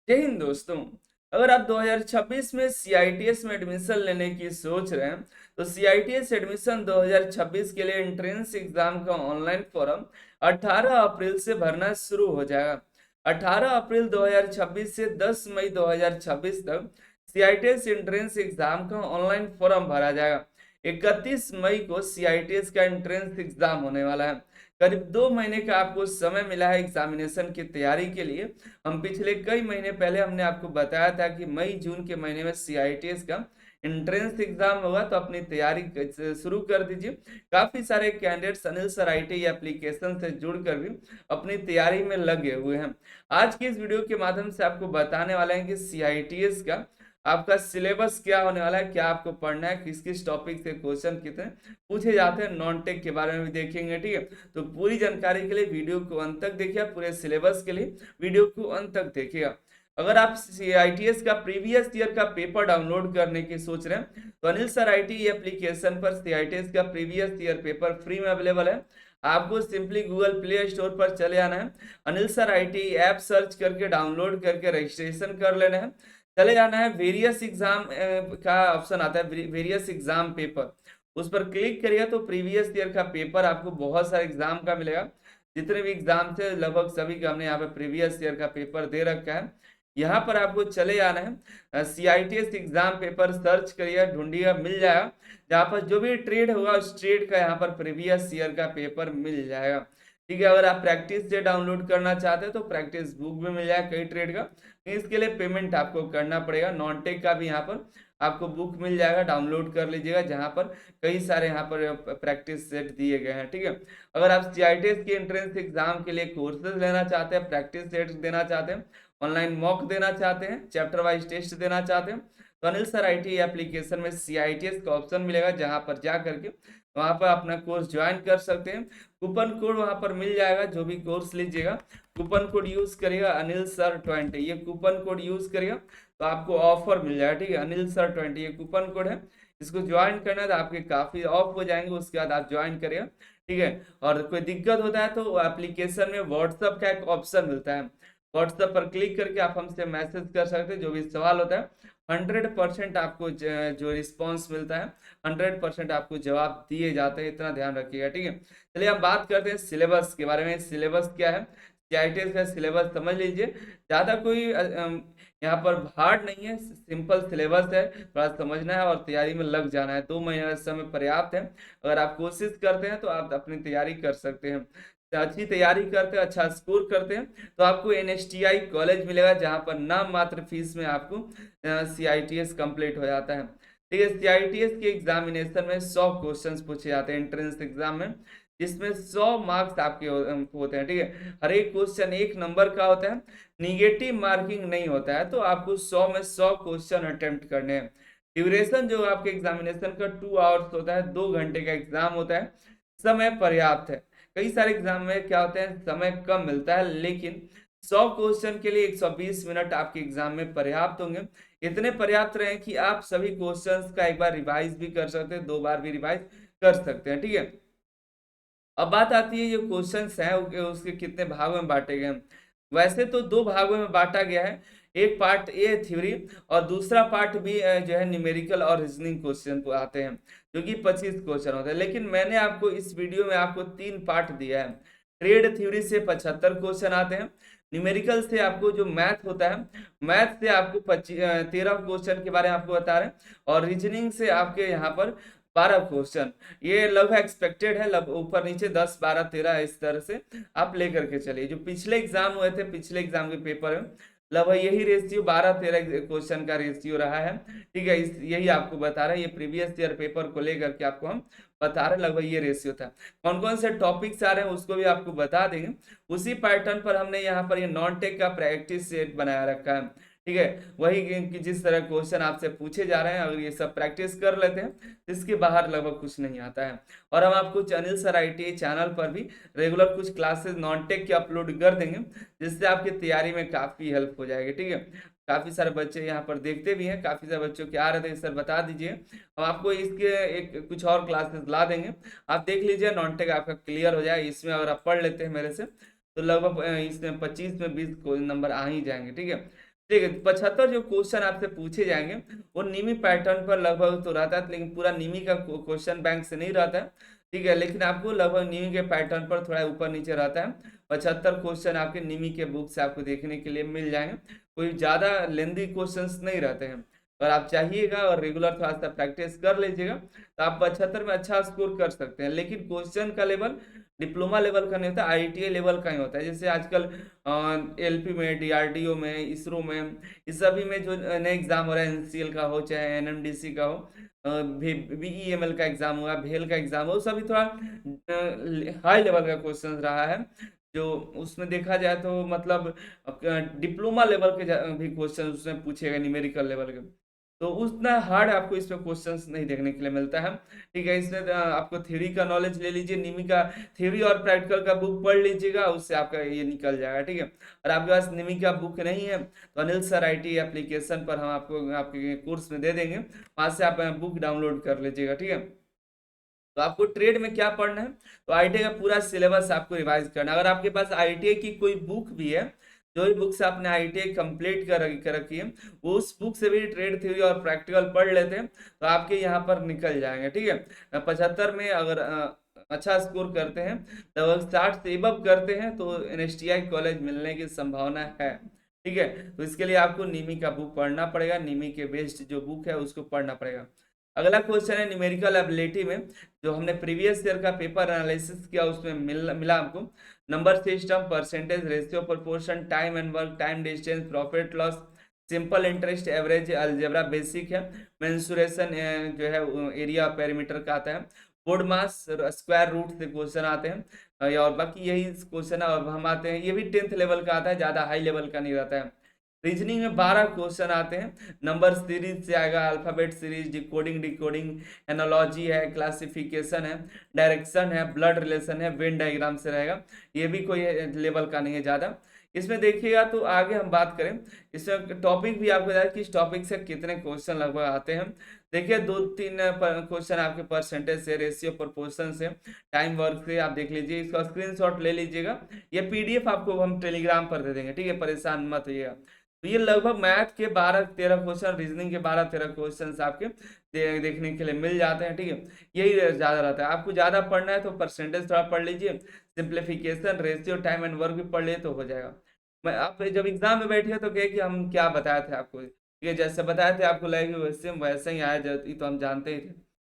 जय हिंद दोस्तों। अगर आप 2026 में सीआईटीएस में एडमिशन लेने की सोच रहे हैं तो सीआईटीएस एडमिशन 2026 के लिए एंट्रेंस एग्जाम का ऑनलाइन फॉर्म 18 अप्रैल से भरना शुरू हो जाएगा। 18 अप्रैल 2026 से 10 मई 2026 तक सीआईटीएस एंट्रेंस एग्जाम का ऑनलाइन फॉर्म भरा जाएगा। 31 मई को सीआईटीएस का एंट्रेंस एग्जाम होने वाला है। करीब 2 महीने का आपको समय मिला है एग्जामिनेशन की तैयारी के लिए। हम पिछले कई महीने पहले हमने आपको बताया था कि मई जून के महीने में सीआईटीएस का एंट्रेंस एग्जाम होगा, तो अपनी तैयारी शुरू कर दीजिए। काफी सारे candidates Anil sir IT application से जुड़कर भी अपनी तैयारी में लगे हुए हैं। आज की इस वीडियो के माध्यम से आपको बताने वाले हैं कि सीआईटीएस का आपका सिलेबस क्या होने वाला है, क्या आपको पढ़ना है, किस किस टॉपिक से क्वेश्चन कितने पूछे जाते हैं, नॉन टेक के बारे में भी देखेंगे। ठीक है, तो पूरी जानकारी के लिए वीडियो को अंत तक देखिए, पूरे सिलेबस के लिए वीडियो को अंत तक देखिएगा। अगर आप सीआईटीएस का प्रीवियस ईयर का पेपर डाउनलोड करने की सोच रहे हैं तो अनिल सर आईटी एप्लीकेशन पर सीआईटीएस का प्रीवियस ईयर पेपर फ्री में अवेलेबल है। आपको सिंपली गूगल प्ले स्टोर पर चले आना है, Anil sir IT app search करके डाउनलोड करके रजिस्ट्रेशन कर लेना है। चले जाना है, वेरियस एग्जाम का ऑप्शन आता है, वेरियस एग्जाम पेपर, उस पर क्लिक करिए तो प्रीवियस ईयर का पेपर आपको बहुत सारे एग्जाम का मिलेगा। जितने भी एग्जाम थे लगभग सभी का हमने यहाँ पे प्रीवियस ईयर का पेपर दे रखा है। यहाँ पर आपको चले आना है, सीआईटीएस एग्जाम पेपर सर्च करिए, ढूंढिएगा, मिल जाएगा। जहाँ पर जो भी ट्रेड होगा उस ट्रेड का यहाँ पर प्रीवियस ईयर का पेपर मिल जाएगा। ठीक है, अगर आप प्रैक्टिस से डाउनलोड करना चाहते हैं तो प्रैक्टिस बुक भी मिल जाएगा कई ट्रेड का। इसके लिए पेमेंट आपको करना पड़ेगा। नॉन टेक का भी यहाँ पर आपको बुक मिल जाएगा, डाउनलोड कर लीजिएगा, जहाँ पर कई सारे यहाँ पर प्रैक्टिस सेट दिए गए हैं। ठीक है, अगर आप सीआईटीएस की एंट्रेंस एग्जाम के लिए कोर्सेज लेना चाहते हैं, प्रैक्टिस सेट देना चाहते हैं, ऑनलाइन मॉक देना चाहते हैं, चैप्टर वाइज टेस्ट देना चाहते हैं, तो अनिल सर आईटी एप्लीकेशन में सीआईटीएस का ऑप्शन मिलेगा, जहाँ पर जा करके वहाँ पर अपना कोर्स ज्वाइन कर सकते हैं। कूपन कोड वहाँ पर मिल जाएगा, जो भी कोर्स लीजिएगा कूपन कोड यूज करिएगा अनिल सर 20, ये कूपन कोड यूज करिएगा तो आपको ऑफर मिल जाएगा। ठीक है, अनिल सर 20 ये कूपन कोड है, इसको ज्वाइन करना है तो आपके काफी ऑफ हो जाएंगे, उसके बाद आप ज्वाइन करिएगा। ठीक है, और कोई दिक्कत होता है तो एप्लीकेशन में व्हाट्सएप का एक ऑप्शन मिलता है, व्हाट्सएप पर क्लिक करके आप हमसे मैसेज कर सकते हैं, जो भी सवाल होता है 100% आपको जो रिस्पॉन्स मिलता है 100% आपको जवाब दिए जाते हैं, इतना ध्यान रखिएगा। ठीक है, चलिए हम बात करते हैं सिलेबस के बारे में। सिलेबस क्या है, सीआईटीएस का सिलेबस समझ लीजिए, ज़्यादा कोई यहाँ पर हार्ड नहीं है, सिंपल सिलेबस है, थोड़ा समझना है और तैयारी में लग जाना है। 2 महीने का समय पर्याप्त है, अगर आप कोशिश करते हैं तो आप अपनी तैयारी कर सकते हैं। अच्छी तैयारी करते हैं, अच्छा स्कोर करते हैं तो आपको एनएसटीआई कॉलेज मिलेगा, जहाँ पर नाम मात्र फीस में आपको सीआईटीएस कंप्लीट हो जाता है। ठीक है, सीआईटीएस के एग्जामिनेशन में 100 क्वेश्चंस पूछे जाते हैं एंट्रेंस एग्जाम में, जिसमें 100 मार्क्स आपके होते हैं। ठीक है, हर एक क्वेश्चन 1 नंबर का होता है, निगेटिव मार्किंग नहीं होता है, तो आपको 100 में 100 क्वेश्चन अटेम्प्ट करने हैं। ड्यूरेशन जो आपके एग्जामिनेशन का 2 आवर्स होता है, 2 घंटे का एग्जाम होता है, समय पर्याप्त है। कई सारे एग्जाम में क्या होते हैं समय कम मिलता है, लेकिन 100 क्वेश्चन के लिए 120 मिनट आपके एग्जाम में पर्याप्त होंगे। इतने पर्याप्त रहे कि आप सभी क्वेश्चंस का एक बार रिवाइज भी कर सकते हैं, 2 बार भी रिवाइज कर सकते हैं। ठीक है, अब बात आती है जो क्वेश्चंस हैं उसके कितने भागों में बांटे गए हैं। वैसे तो 2 भागों में बांटा गया है, एक पार्ट ए थ्योरी और दूसरा पार्ट भी जो है न्यूमेरिकल और रीजनिंग क्वेश्चन को आते हैं, जो कि 25 क्वेश्चन होते हैं। लेकिन मैंने आपको इस वीडियो में आपको 3 पार्ट दिया है। ट्रेड थ्योरी से 75 क्वेश्चन आते हैं, न्यूमेरिकल से आपको जो मैथ होता है, मैथ से आपको 13 क्वेश्चन के बारे में आपको बता रहे हैं, और रीजनिंग से आपके यहाँ पर 12 क्वेश्चन। ये लगभग एक्सपेक्टेड है, लगभग ऊपर नीचे 10 12 13 इस तरह से आप लेकर के चलिए। जो पिछले एग्जाम हुए थे, पिछले एग्जाम के पेपर में लगभग यही रेशियो 12 13 क्वेश्चन का रेशियो रहा है। ठीक है, यही आपको बता रहा है, ये प्रीवियस ईयर पेपर को लेकर के आपको हम बता रहे, लगभग ये रेशियो था। कौन कौन से टॉपिक्स आ रहे हैं उसको भी आपको बता देंगे। उसी पैटर्न पर हमने यहाँ पर ये नॉन टेक का प्रैक्टिस सेट बनाया रखा है। ठीक है, वही कि जिस तरह क्वेश्चन आपसे पूछे जा रहे हैं, अगर ये सब प्रैक्टिस कर लेते हैं तो इसके बाहर लगभग कुछ नहीं आता है। और हम आपको अनिल सर आईटी चैनल पर भी रेगुलर कुछ क्लासेस नॉन टेक के अपलोड कर देंगे, जिससे आपकी तैयारी में काफी हेल्प हो जाएगी। ठीक है, काफी सारे बच्चे यहाँ पर देखते भी हैं, काफी सारे बच्चों के आ रहे थे, सर बता दीजिए, हम आपको इसके एक कुछ और क्लासेस ला देंगे, आप देख लीजिए, नॉन टेक आपका क्लियर हो जाए। इसमें अगर आप पढ़ लेते हैं मेरे से तो लगभग इसमें 25 में 20 नंबर आ ही जाएंगे। ठीक है, ठीक है, 75 जो क्वेश्चन आपसे पूछे जाएंगे वो निमी पैटर्न पर लगभग तो रहता है, लेकिन पूरा निमी का क्वेश्चन बैंक से नहीं रहता है। ठीक है, लेकिन आपको लगभग निमी के पैटर्न पर थोड़ा ऊपर नीचे रहता है। 75 क्वेश्चन आपके निमी के बुक से आपको देखने के लिए मिल जाएंगे। कोई ज्यादा लेंदी क्वेश्चंस नहीं रहते हैं। अगर आप चाहिएगा और रेगुलर थोड़ा सा प्रैक्टिस कर लीजिएगा तो आप 75 में अच्छा स्कोर कर सकते हैं। लेकिन क्वेश्चन का लेवल डिप्लोमा लेवल का नहीं होता, आईटीआई लेवल का ही होता है। जैसे आजकल एलपी में, डीआरडीओ में, इसरो में, इस सभी में जो नए एग्जाम हो रहा है, एनसीएल का हो चाहे एनएमडीसी का हो, बीईएमएल का एग्जाम हुआ, भेल का एग्जाम हो, सभी थोड़ा हाई लेवल का क्वेश्चन रहा है। जो उसमें देखा जाए तो मतलब डिप्लोमा लेवल के भी क्वेश्चन उसमें पूछेगा, न्यूमेरिकल लेवल के। तो उतना हार्ड आपको इसमें क्वेश्चंस नहीं देखने के लिए मिलता है। ठीक है, इसमें आपको थ्योरी का नॉलेज ले लीजिए, निमी का थ्योरी और प्रैक्टिकल का बुक पढ़ लीजिएगा, उससे आपका ये निकल जाएगा। ठीक है, और आपके पास निमी का बुक नहीं है तो अनिल सर आईटी एप्लीकेशन पर हम आपको आपके कोर्स में दे देंगे, वहां से आप बुक डाउनलोड कर लीजिएगा। ठीक है, तो आपको ट्रेड में क्या पढ़ना है, तो आईटीआई का पूरा सिलेबस आपको रिवाइज करना है। अगर आपके पास आईटीआई की कोई बुक भी है, जो भी बुक से आपने आईटीआई कंप्लीट कर रखी है, वो उस बुक से भी ट्रेड थ्योरी और प्रैक्टिकल पढ़ लेते हैं तो आपके यहाँ पर निकल जाएंगे। ठीक है, 75 में अगर अच्छा स्कोर करते हैं, लगभग 60 से एबव करते हैं तो एनएसटीआई कॉलेज मिलने की संभावना है। ठीक है, तो इसके लिए आपको निमी का बुक पढ़ना पड़ेगा, निमी के बेस्ड जो बुक है उसको पढ़ना पड़ेगा। अगला क्वेश्चन है न्यूमेरिकल एबिलिटी में, जो हमने प्रीवियस ईयर का पेपर एनालिसिस किया उसमें मिला हमको number system, percentage, ratio, proportion, time and work, time distance, profit loss, simple interest, average, algebra basic है, मेंसुरेशन जो है एरिया पेरीमीटर का आता है, बोर्ड मास, स्क्वायर रूट से क्वेश्चन आते हैं, और बाकी यही क्वेश्चन है। और हम आते हैं, ये भी 10th लेवल का आता है, ज्यादा हाई लेवल का नहीं रहता है। रीजनिंग में 12 क्वेश्चन आते हैं, नंबर सीरीज से आएगा, alphabet series, decoding decoding, analogy है, क्लासिफिकेशन है, डायरेक्शन है, ब्लड रिलेशन है, वेन डायग्राम से रहेगा। ये भी कोई लेवल का नहीं है ज्यादा। इसमें देखिएगा तो आगे हम बात करें, इसमें टॉपिक भी आपको बताया कि इस टॉपिक से कितने क्वेश्चन लगभग आते हैं। देखिए 2-3 क्वेश्चन आपके परसेंटेज से, रेशियो, प्रोपोर्शन से, टाइम वर्क से आप देख लीजिए, इसका स्क्रीनशॉट ले लीजिएगा। ये पीडीएफ आपको हम टेलीग्राम पर दे देंगे। ठीक है, परेशान मत होइएगा। तो ये लगभग मैथ के 12-13 क्वेश्चन, रीजनिंग के 12-13 क्वेश्चन आपके देखने के लिए मिल जाते हैं। ठीक है, यही ज्यादा रहता है। आपको ज्यादा पढ़ना है तो परसेंटेज थोड़ा पढ़ लीजिए, simplification, ratio, time and work भी पढ़ लिए तो हो जाएगा। मैं आप जब एग्जाम में बैठिए तो कहे कि हम क्या बताए थे आपको, ठीक है, जैसे बताए थे आपको लगेगा वैसे वैसे ही आया, ये तो हम जानते ही थे।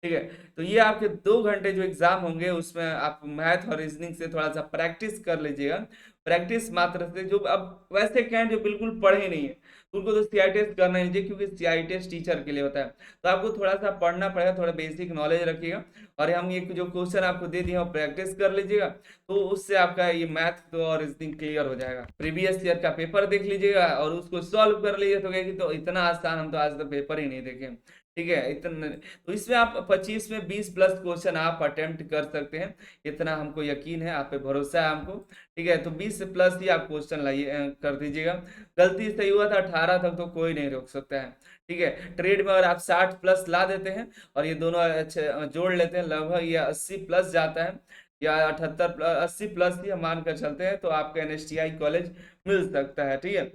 ठीक है, तो ये आपके 2 घंटे जो एग्जाम होंगे उसमें आप मैथ और रीजनिंग से थोड़ा सा प्रैक्टिस कर लीजिएगा। प्रैक्टिस मात्र से, जो अब वैसे क्या जो बिल्कुल पढ़े नहीं है उनको तो सीआईटीएस करना ही चाहिए, क्योंकि सीआईटीएस टीचर के लिए होता है। तो आपको थोड़ा सा पढ़ना पड़ेगा, थोड़ा बेसिक नॉलेज रखिएगा, और हम ये जो क्वेश्चन आपको दे दिए वो प्रैक्टिस कर लीजिएगा, तो उससे आपका ये मैथ तो और रीजनिंग क्लियर हो जाएगा। प्रीवियस ईयर का पेपर देख लीजिएगा और उसको सॉल्व कर लीजिए, तो कहेगी तो इतना आसान हम तो आज तक पेपर ही नहीं देखे। ठीक है, इतना तो इसमें आप 25 में 20 प्लस क्वेश्चन आप अटेम्प्ट कर सकते हैं, इतना हमको यकीन है, आप पे भरोसा है हमको। ठीक है, तो 20 प्लस ही आप क्वेश्चन लाइए, कर दीजिएगा। गलती सही हुआ था 18 तक तो कोई नहीं रोक सकता है। ठीक है, ट्रेड में अगर आप 60 प्लस ला देते हैं और ये दोनों अच्छे जोड़ लेते हैं, लगभग ये 80 प्लस जाता है, या 78 80 प्लस ही हम मान कर चलते हैं, तो आपका एनएसटीआई कॉलेज मिल सकता है। ठीक है,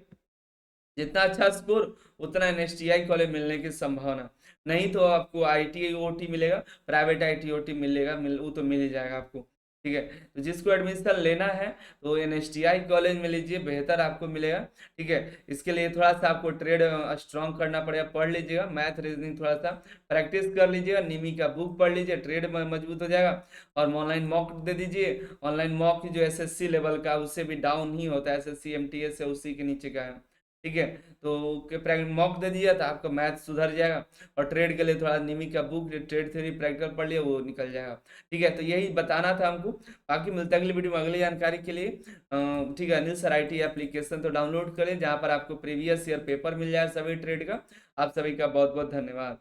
जितना अच्छा स्कोर उतना एनएसटीआई कॉलेज मिलने की संभावना, नहीं तो आपको आईटीआई ओटी मिलेगा, प्राइवेट आईटी ओटी मिलेगा, वो तो मिल ही जाएगा आपको। ठीक है, तो जिसको एडमिशन लेना है तो एनएसटीआई कॉलेज में लीजिए, बेहतर आपको मिलेगा। ठीक है, इसके लिए थोड़ा सा आपको ट्रेड स्ट्रॉन्ग करना पड़ेगा, पढ़ लीजिएगा, मैथ रीजनिंग थोड़ा सा प्रैक्टिस कर लीजिएगा, निमी का बुक पढ़ लीजिए, ट्रेड में मजबूत हो जाएगा। और ऑनलाइन मॉक दे दीजिए, ऑनलाइन मॉक जो एसएससी लेवल का उससे भी डाउन ही होता है, एसएससी एमटीएस है उसी के नीचे का है। ठीक है, तो मॉक दे दिया तो आपका मैथ सुधर जाएगा, और ट्रेड के लिए थोड़ा निमी का बुक, ट्रेड थ्योरी प्रैक्टिकल पढ़ लिया, वो निकल जाएगा। ठीक है, तो यही बताना था हमको। बाकी मिलता है अगली वीडियो में अगली जानकारी के लिए। ठीक है, अनिल सर आईटी एप्लीकेशन तो डाउनलोड करें, जहाँ पर आपको प्रीवियस ईयर पेपर मिल जाए सभी ट्रेड का। आप सभी का बहुत बहुत धन्यवाद।